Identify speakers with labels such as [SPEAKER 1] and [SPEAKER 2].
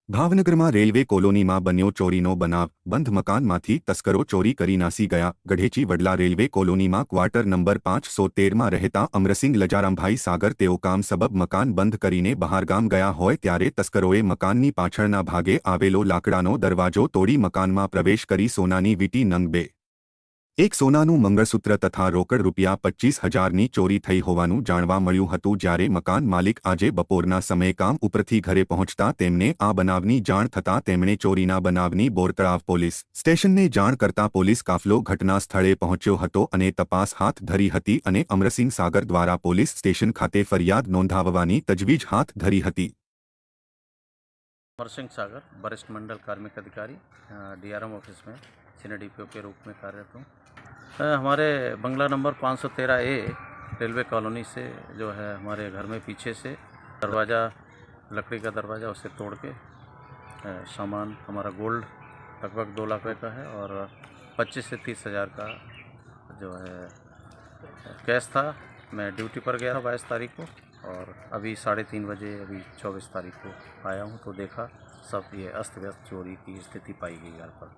[SPEAKER 1] ભાવનગરમાં રેલવે કોલોનીમાં બન્યો ચોરીનો બનાવ। બંધ મકાનમાંથી તસ્કરો ચોરી કરી નાસી ગયા। ગઢેચી વડલા રેલવે કોલોનીમાં ક્વાર્ટર નંબર 513માં રહેતા અમરસિંહ લજારામભાઈ સાગર તેઓ કામ સબબ મકાન બંધ કરીને બહારગામ ગયા હોય ત્યારે તસ્કરોએ મકાનની પાછળના ભાગે આવેલો લાકડાનો દરવાજો તોડી મકાનમાં પ્રવેશ કરી સોનાની વીંટી નંગ 2 એક સોનાનું મંગળસૂત્ર તથા રોકડ રૂપિયા 25,000ની ચોરી થઈ હોવાનું જાણવા મળ્યું હતું। જ્યારે મકાન માલિક આજે બપોરના સમયે કામ ઉપરથી ઘરે પહોંચતા તેમને આ બનાવની જાણ થતાં તેમણે ચોરીના બનાવની બોરતળાવ પોલીસ સ્ટેશનને જાણ કરતા પોલીસ કાફલો ઘટના સ્થળે પહોંચ્યો હતો અને તપાસ હાથ ધરી હતી અને અમરસિંહ સાગર દ્વારા પોલીસ સ્ટેશન ખાતે ફરિયાદ નોંધાવવાની તજવીજ હાથ ધરી હતી।
[SPEAKER 2] अमरसिंह सागर वरिष्ठ मंडल कार्मिक अधिकारी डीआरएम ऑफिस में सीनियर डीपीओ के रूप में कार्यरत हूँ। हमारे बंगला नंबर 513A रेलवे कॉलोनी से जो है हमारे घर में पीछे से दरवाज़ा, लकड़ी का दरवाज़ा, उसे तोड़ के सामान हमारा गोल्ड लगभग 2 लाख रुपये का है और 25 से 30,000 का जो है कैश था। मैं ड्यूटी पर गया था 22 तारीख को और अभी 3:30 बजे अभी 24 तारीख को आया हूँ तो देखा सब ये अस्त व्यस्त चोरी की स्थिति पाई गई घर पर।